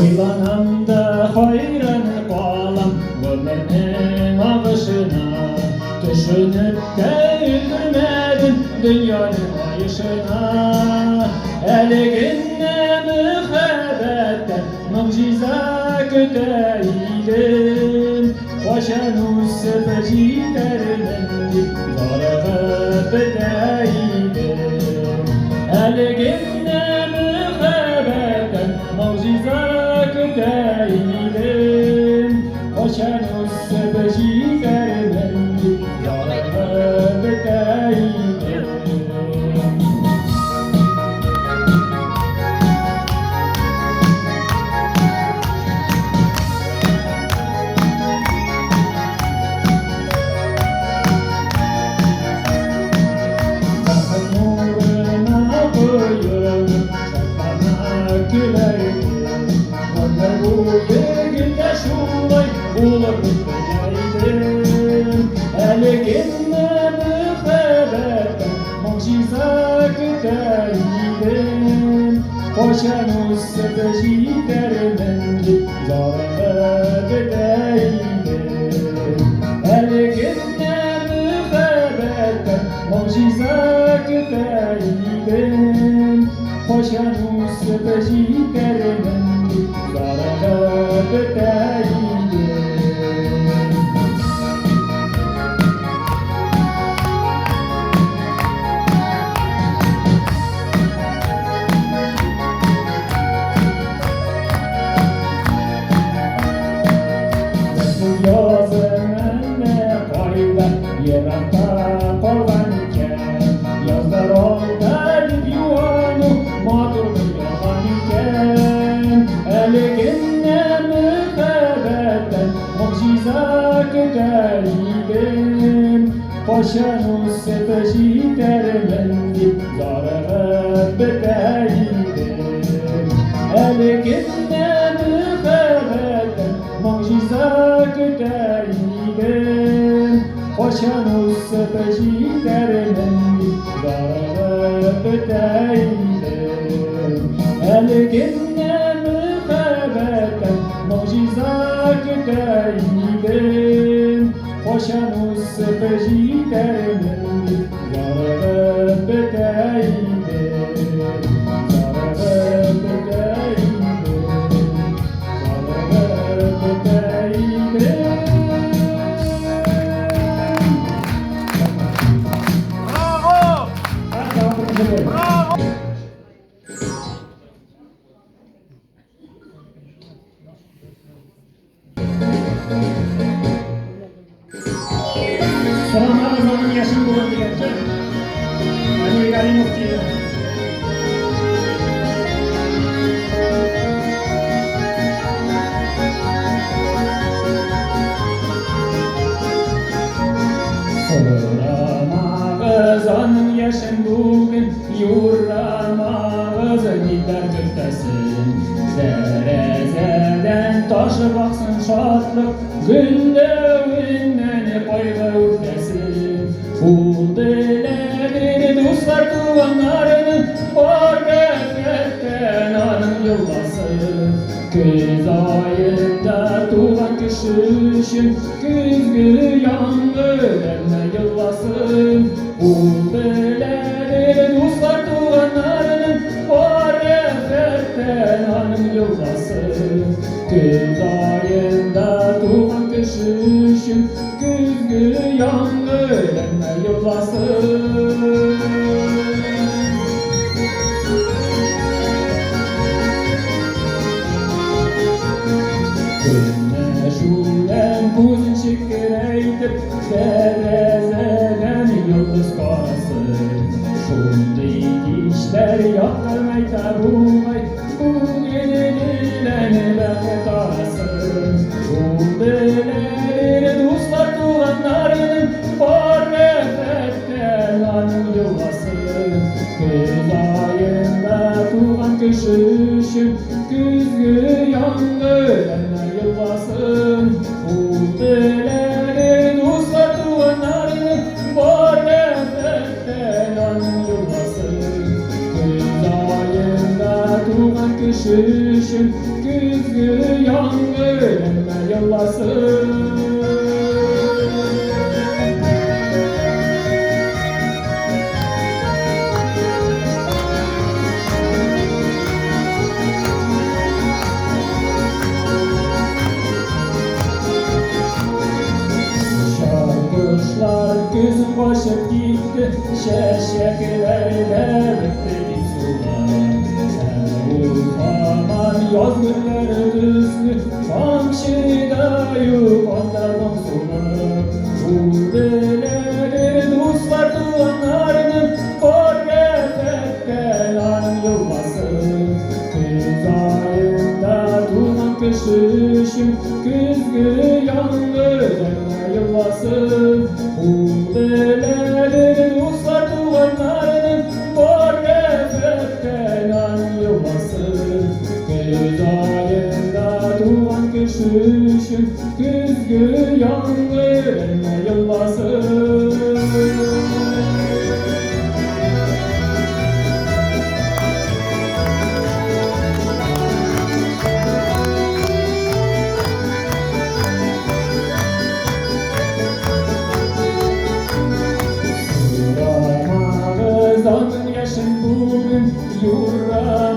Uylananda hayranı kalan ömrümün ağışına, düşünüp de üzülmedim dünyanın ayışına. Eliginle mühabbetten mucize küteydim, Koşanus sepeci dermendi zarabı bedeydim. Eliginle mühabbetten mucize küteydim, Koşanus sepeci dermendi zarabı bedeydim. Eliginle mühabbetten mucize küteydim, Koşanus sepeci dermendi zarabı bedeydim. Eliginle mühabbetten mucize küteydim, Koşanus sepeci dermendi zarabı bedeydim. Yazımın kayda yerakta kalgan iken, yazlar olda yuvanı matur yalan iken. Eliginle mühabbetten mucize küteydim, Koşanus sepeci dermendi zarabı bedeydim. Eliginle mühabbetten mucize küteydim, Koşanus sepeci dermendi zarabı bedeydim. Eliginle mühabbetten mucize küteydim, Koşanus sepeci dermendi zarabı bedeydim. Zarabı bedeydim. Selamlar Azam'ın yaşını bulundu gerçek. Ali Galimov diye. Soramağız anın yaşın bugün, Yurramağız nidler gültesin. Derezeden taşı baksın şatlık, Güllüğünden payga urdesin. Uldeleri dostlar tuvanlarının, Var refetten anın yıllasın. Güz ayında tuğan küşüşün, Güzgü yangılarına yıllasın. Uldeleri dostlar tuvanlarının, Var refetten anın yıllasın. Güz ayında tuğan küşüşün, Güzgü yangılarına yıllasın. Güneşulen kuzun şekereydir, Derezeden yıldız karasın. Şundi dişler yaktırmay tarumay, Bugün edilenler tarasın. Uldeleri dostlar tuğanlarının, Var refetten anın yuvasın. Güz ayında tuğan küşüşün, Güzgü yangılarına yıllasın. Uldeleri dostlar tuğanlarının, Var refetten anın yuvasın. Güz ayında tuğan kışışın güzgü yağmur emme yollasın. Kuşlar gözüm başıp gitti, şeşeklerle bitti sular. Sen utaman yaz günleri düzlü, kamçıda yuvandarım sular. Bu beledir dostlar duvarlarının, forgetetten an yuvası. Kız ayında duman kışışın, güzgü yağmur yıllasın. Bu beledir dostlar duvarlarının, var nefretten an yıllasın. Kız ayında duman kışışın, güzgü yağmur yıllasın. Yaşın bugün yurra